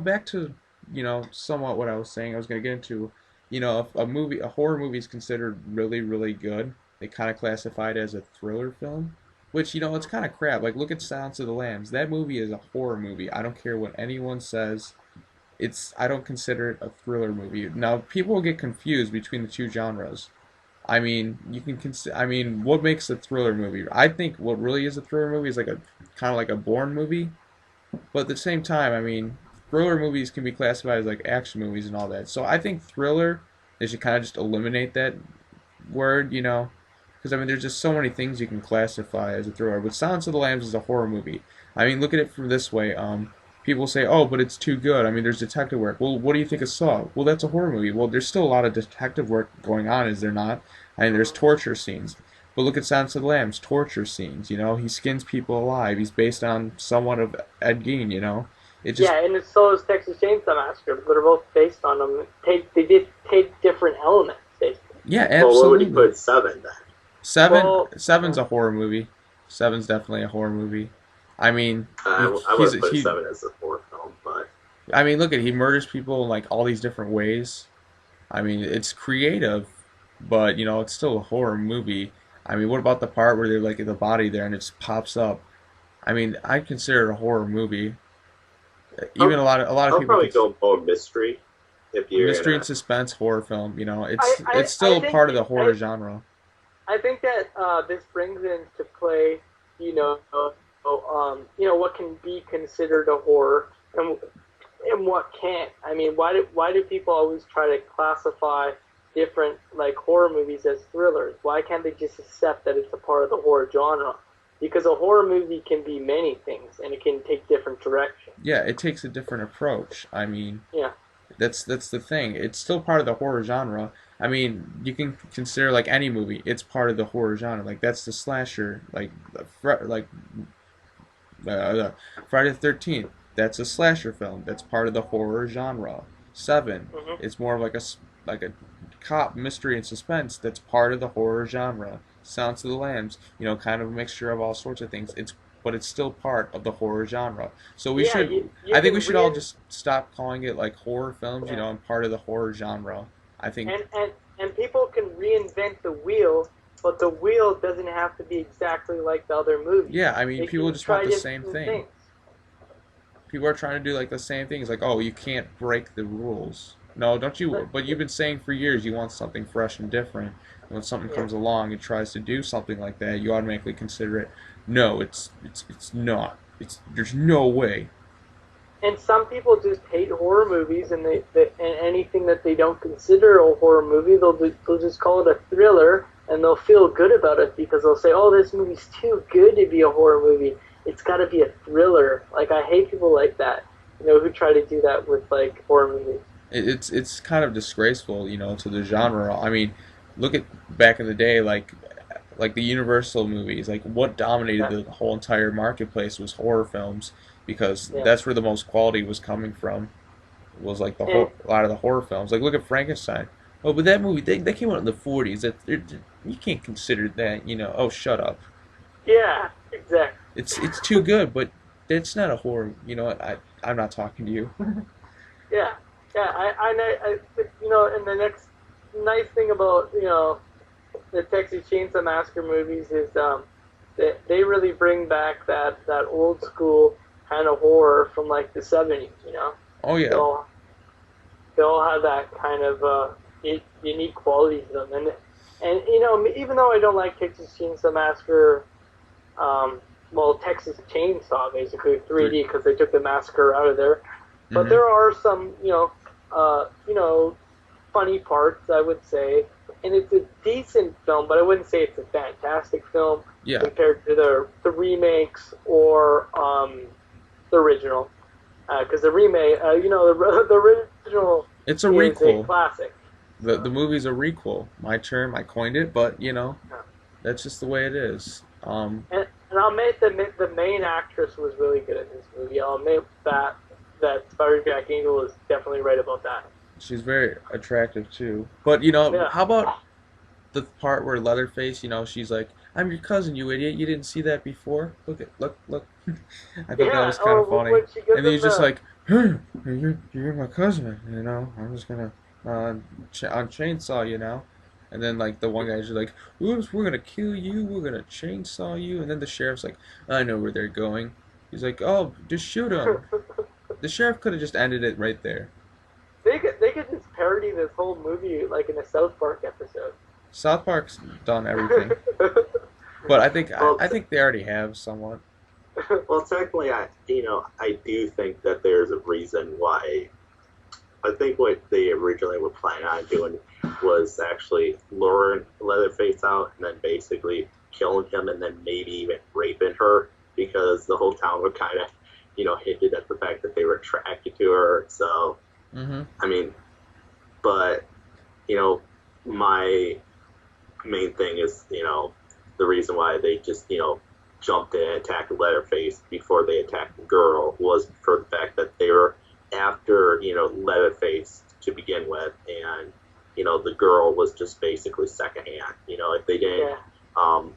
Back to, somewhat what I was saying. I was going to get into, if a horror movie is considered really, really good, they kind of classify it as a thriller film, which, it's kind of crap. Like, look at Silence of the Lambs. That movie is a horror movie. I don't care what anyone says. I don't consider it a thriller movie. Now, people will get confused between the two genres. I mean, what makes a thriller movie? I think what really is a thriller movie is like a kind of like a Bourne movie, but at the same time, I mean, thriller movies can be classified as like action movies and all that. So I think thriller, they should kind of just eliminate that word, because I mean, there's just so many things you can classify as a thriller. But Silence of the Lambs is a horror movie. I mean, look at it from this way. People say, oh, but it's too good. I mean, there's detective work. Well, what do you think of Saw? Well, that's a horror movie. Well, there's still a lot of detective work going on, is there not? I mean, there's torture scenes. But look at Silence of the Lambs, torture scenes. He skins people alive. He's based on somewhat of Ed Gein. It just Yeah, and so is Texas Chainsaw Massacre, but they're both based on them. They did take different elements, basically. yeah, Well, what would absolutely. you put seven then? Well, Seven's a horror movie. Seven's definitely a horror movie. I mean, I he's would put he. seven as a horror film, but I mean, look at he murders people in like all these different ways. I mean, it's creative, but it's still a horror movie. I mean, what about the part where they're like in the body there and it just pops up? I mean, I consider it a horror movie. Even a lot of I'll people probably go more mystery if you're mystery and gonna. suspense horror film. I, It's I, I still think part of the horror genre. I think that this brings into play, what can be considered a horror and what can't. I mean, why do people always try to classify different like horror movies as thrillers? Why can't they just accept that it's a part of the horror genre? Because a horror movie can be many things and it can take different directions. Yeah, it takes a different approach. I mean, Yeah. that's the thing. It's still part of the horror genre. I mean, you can consider like any movie. It's part of the horror genre. Like that's the slasher. Uh, Friday the 13th. That's a slasher film. That's part of the horror genre. Seven. Hmm. It's more of like a cop mystery and suspense. That's part of the horror genre. Silence of the Lambs. Kind of a mixture of all sorts of things. But it's still part of the horror genre. So we Yeah, should. you I think can we should all just stop calling it like horror films. yeah. And part of the horror genre. I think. And people can reinvent the wheel, but the wheel doesn't have to be exactly like the other movies. Yeah, I mean, They people can just try want the same different thing. things. People are trying to do like the same thing. It's like, oh, you can't break the rules. No, don't you? But But you've been saying for years you want something fresh and different. And when something yeah. comes along and tries to do something like that, you automatically consider it. No, it's not. There's no way. And some people just hate horror movies, and and anything that they don't consider a horror movie, they'll just call it a thriller, and they'll feel good about it because they'll say, "Oh, this movie's too good to be a horror movie. It's got to be a thriller." Like I hate people like that, who try to do that with like horror movies. It's kind of disgraceful, to the genre. I mean, look at back in the day, like the Universal movies. Like what dominated Yeah, the whole entire marketplace was horror films because yeah. that's where the most quality was coming from. Was like And a lot of the horror films. Like look at Frankenstein. Oh, but that movie they came out in the 40s. You can't consider that. Oh, shut up. yeah, exactly. It's too good, but it's not a horror. You know what? I'm not talking to you. Yeah, yeah. And the next nice thing about the Texas Chainsaw Massacre movies is they really bring back that old school kind of horror from like the '70s. Oh They yeah. all they all have that kind of unique quality to them, and even though I don't like Texas Chainsaw Massacre, Texas Chainsaw basically Three. 3D because they took the massacre out of there. But Mhm. there are some, funny parts, I would say, and it's a decent film, but I wouldn't say it's a fantastic film Yeah. compared to the remakes or the original. Because the remake, the original It's a is a requel. classic. The movie's a requel. My term, I coined it, but Yeah. that's just the way it is. And I'll admit the main actress was really good in this movie. I'll admit that Barry Jack Angel is definitely right about that. She's very attractive too. But Yeah. how about the part where Leatherface, she's like, "I'm your cousin, you idiot. You didn't see that before. Look." I thought that Yeah. was kind Oh, of funny. when she gives And then him he's just the like, "Hey, you're my cousin. I'm just gonna on chainsaw you now." And then like the one guy's just like, "Oops, we're gonna kill you. We're gonna chainsaw you." And then the sheriff's like, "I know where they're going." He's like, "Oh, just shoot him." The sheriff could have just ended it right there. they could just parody this whole movie like in a South Park episode. South Park's done everything, but Well, I think they already have somewhat. well, technically, I do think that there's a reason why. I think what they originally were planning on doing was actually luring Leatherface out and then basically killing him and then maybe even raping her because the whole town would kind of, hinted at the fact that they were attracted to her. So, Hmm. I mean, but, my main thing is, the reason why they just, jumped in and attacked Leatherface before they attacked the girl was for the fact that they were after, Leatherface to begin with, and, the girl was just basically secondhand. If they didn't, Yeah. um,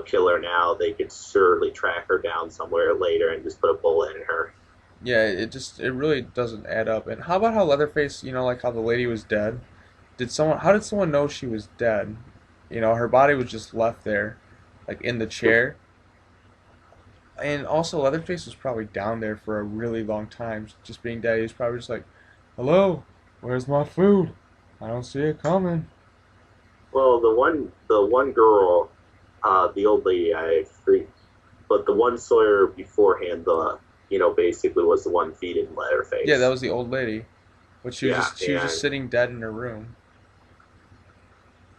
kill her now, they could surely track her down somewhere later and just put a bullet in her. Yeah, it really doesn't add up. And how about how Leatherface, like how the lady was dead? How did someone know she was dead? Her body was just left there, like in the chair. And also, Leatherface was probably down there for a really long time, just being dead. He was probably just like, "Hello, where's my food? I don't see it coming." Well, the one girl, the old lady, I freaked, but the one Sawyer beforehand, basically was the one feeding Yeah, that Leatherface. was the old lady, but Yeah, she was just and sitting dead in her room.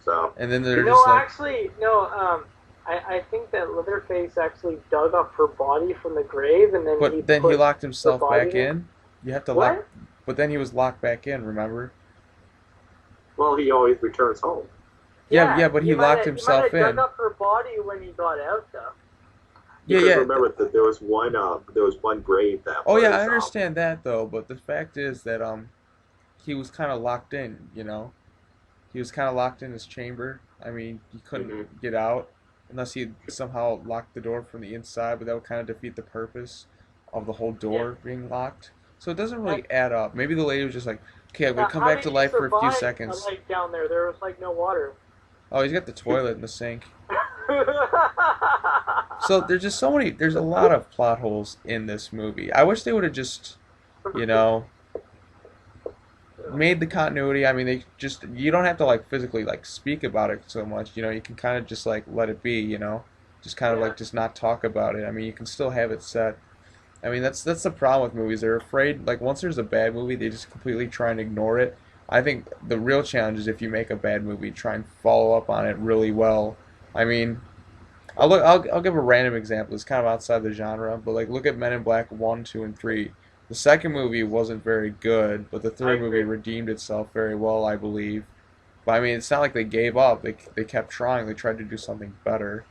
so And then You they're know, just like, actually, no. I think that Leatherface actually dug up her body from the grave, and then he but then he put locked the himself body back in. in. You have to lock, What? but then he was locked back in. Remember? well, he always returns home. Yeah, Yeah, yeah, but he locked he might himself have dug in. up her body when he got out, though. Yeah, Because yeah. remember that there was one grave that Oh yeah, I was understand that though, but the fact is that he was kind of locked in. He was kind of locked in his chamber. I mean, he mhm. couldn't get out unless he somehow locked the door from the inside, but that would kind of defeat the purpose of the whole Yeah. door being locked. So it doesn't And, really add up. Maybe the lady was just like, "Okay, I'm gonna come how back did to he life for a few survive? seconds." Like down there, there was like no water. Oh, he's got the toilet in the sink. So there's just so many. There's a lot of plot holes in this movie. I wish they would have just, you know, made the continuity. I mean, you don't have to like physically like speak about it so much. You can kind of just like let it be. Just kind of Yeah. like just not talk about it. I mean, you can still have it set. I mean, that's the problem with movies. They're afraid like once there's a bad movie, they just completely try and ignore it. I think the real challenge is if you make a bad movie, try and follow up on it really well. I mean, I'll give a random example. It's kind of outside the genre, but like look at Men in Black 1, 2, and 3. The second movie wasn't very good, but the I third movie agree. redeemed itself very well, I believe. But I mean, it's not like they gave up. They kept trying. They tried to do something better,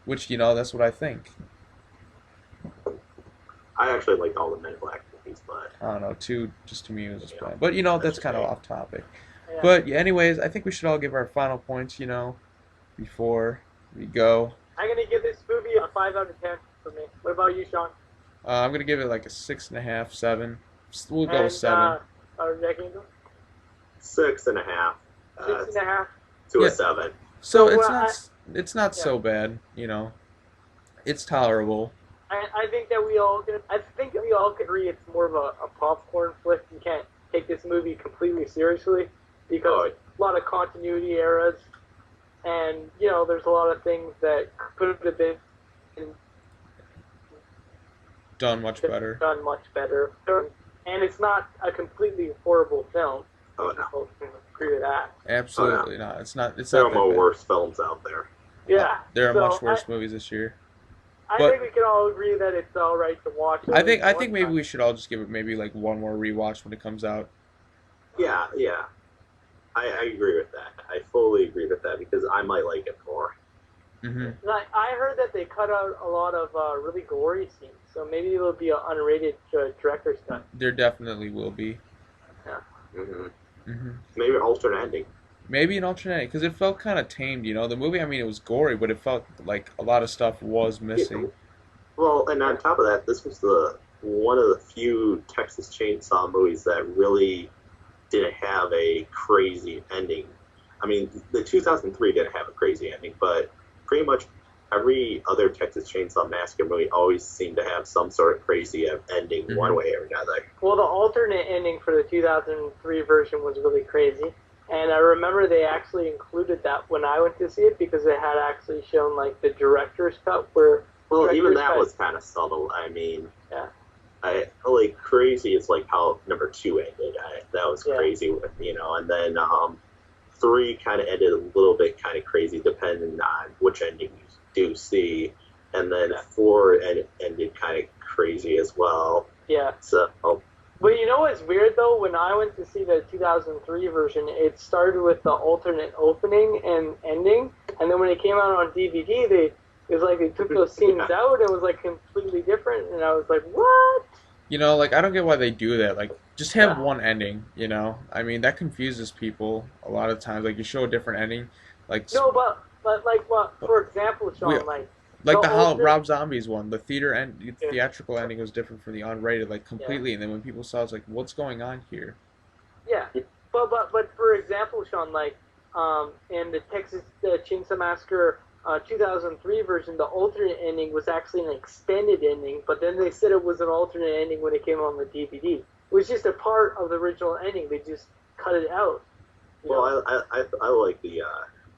which that's what I think. I actually liked all the Men in Black movies, but I don't know, two just to me was just you know, bad. But that's that's just kind of me. off topic. Yeah. But yeah, anyways, I think we should all give our final points, before we go. I'm gonna give this movie a 5 out of 10 for me. What about you, Sean? I'm gonna give it like a 6.5, 7. We'll go with And 7. Jack Angel? 6.5 Six and a half. to Yeah. a 7. So So it's not yeah. so bad. It's tolerable. I think we all can agree it's more of a popcorn flick. You can't take this movie completely seriously because a lot of continuity errors, and there's a lot of things that could have been Done much better. done much better. And it's not a completely horrible film. Oh I no, people can agree with that. Absolutely not. It's not. It's there not are that more bad. worse films out there. Yeah. There are so much worse movies this year. I But think we can all agree that it's all right to watch. I at think least I one think maybe time. we should all just give it maybe like one more rewatch when it comes out. Yeah, yeah. I agree with that. I fully agree with that because I might like it more. Hmm. Like, I heard that they cut out a lot of really gory scenes, so maybe it'll be an unrated director's cut. There definitely will be. Yeah. Hmm. Hmm. Maybe an alternate ending. Maybe an alternate because it felt kind of tamed. The movie. I mean, it was gory, but it felt like a lot of stuff was Yeah, missing. well, and on top of that, this was the one of the few Texas Chainsaw movies that really didn't have a crazy ending. I mean, the 2003 didn't have a crazy ending, but pretty much every other Texas Chainsaw Massacre movie always seemed to have some sort of crazy ending Hmm. one way or another. Well, the alternate ending for the 2003 version was really crazy. And I remember they actually included that when I went to see it because it had actually shown like the director's cut where Well, even director's that cut, was kind of subtle. I mean, yeah, I like crazy is like how number two ended. That was yeah, crazy, and then three kind of ended a little bit kind of crazy depending on which ending you do see, and then yeah, four ended kind of crazy as well. yeah. So But you know what's weird though? When I went to see the 2003 version, it started with the alternate opening and ending, and then when it came out on DVD, it was like they took those scenes yeah, out. It was like completely different, and I was like, what? Like I don't get why they do that. Like just have Yeah. one ending. I mean, that confuses people a lot of times. Like you show a different ending, like No, but like what? For example, we Sean, like the like the how alternate. Rob Zombie's one, the Yeah, theatrical ending was different from the unrated, like yeah. completely. And then when people saw, it, it's like, what's going on here? Yeah, but for example, Sean, like in the Texas Chainsaw Massacre 2003 version, the alternate ending was actually an extended ending, but then they said it was an alternate ending when it came on the DVD. It was just a part of the original ending. They just cut it out. You know? well, I like the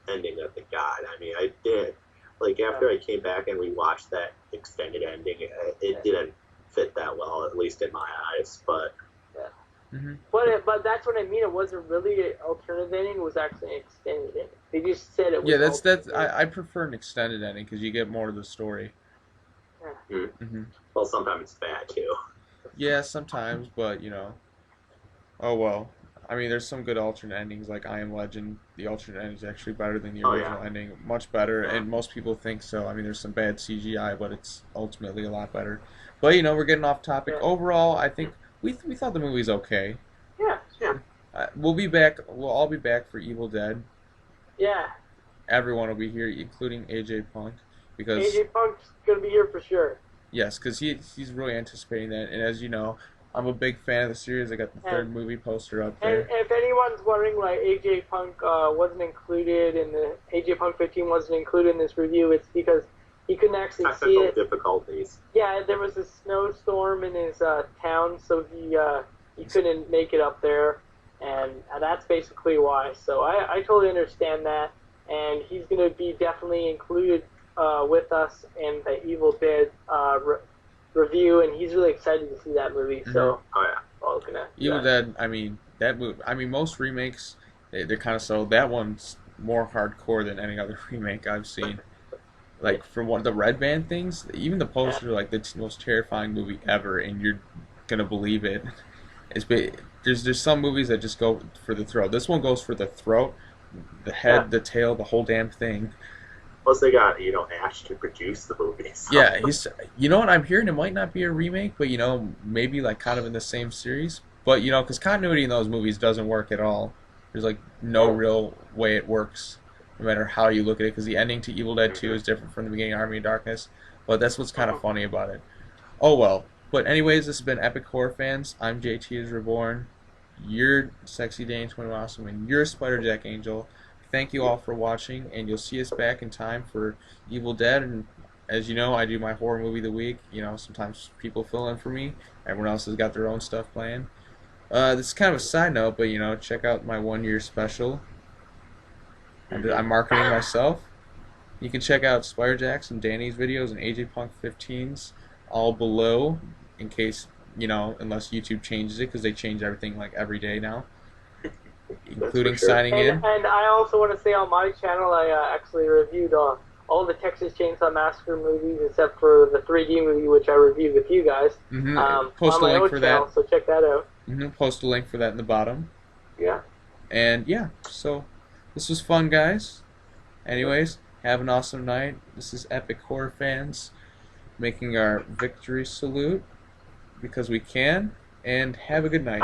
ending that they got. I mean, I did like after I came back and rewatched that extended ending, it didn't fit that well, at least in my eyes. But Yeah. Hmm. But that's what I mean. It wasn't really an alternative ending. It was actually an extended ending. They just said it was Yeah, an that's alternate ending. I prefer an extended ending because you get more of the story. Yeah. Hmm. well, sometimes it's bad too. Yeah, sometimes, but oh well. I mean, there's some good alternate endings, like I Am Legend. The alternate ending is actually better than the Oh yeah, original ending, much better, yeah. and most people think so. I mean, there's some bad CGI, but it's ultimately a lot better. But we're getting off topic. Yeah. Overall, I think we thought the movie's okay. Yeah. Yeah. We'll be back. We'll all be back for Evil Dead. Yeah. Everyone will be here, including AJ Punk, because AJ Punk's gonna be here for sure. yes, because he's really anticipating that. And as you know, I'm a big fan of the series. I got the third And movie poster up and there. if anyone's wondering why AJ Punk wasn't included in the AJ Punk 15 wasn't included in this review, it's because he couldn't actually see Technical it. difficulties. Yeah, there was a snowstorm in his town, so he couldn't make it up there, and that's basically why. So I totally understand that, and he's gonna be definitely included with us in the Evil Dead review, and he's really excited to see that movie. So Oh yeah. all gonna Evil yeah. Dead. I mean, that movie. I mean, most remakes they're kind of so. That one's more hardcore than any other remake I've seen. Like from one of the Red Band things, even the Yeah. poster, like the most terrifying movie ever, and you're gonna believe it. There's some movies that just go for the throat. This one goes for the throat, the Yeah. head, the tail, the whole damn thing. Plus, they got Ash to produce the movie. So. Yeah, he's. You know what I'm hearing? It might not be a remake, but maybe like kind of in the same series. But because continuity in those movies doesn't work at all. There's like no real way it works, no matter how you look at it. Because the ending to Evil Dead 2 is different from the beginning of Army of Darkness. But that's what's kind of funny about it. Oh well. But anyways, this has been Epic Horror Fans. I'm JT is Reborn. You're Sexy Dane 21 Awesome, and you're Spider Jack Angel. Thank you all for watching, and you'll see us back in time for Evil Dead. And as you know, I do my horror movie of the week. Sometimes people fill in for me. Everyone else has got their own stuff planned. This is kind of a side note, but check out my 1 year special. I'm marketing myself. You can check out Spider-Jack's and Danny's videos and AJ Punk 15's all below, in case unless YouTube changes it, because they change everything like every day now, including sure. signing in. And I also want to say on my channel, I actually reviewed all the Texas Chainsaw Massacre movies except for the 3D movie, which I reviewed with you guys Post on a my link own for channel. that. So check that out. Post a link for that in the bottom. Yeah. And yeah, so this was fun, guys. Anyways, have an awesome night. This is Epic Horror Fans making our victory salute because we can, and have a good night.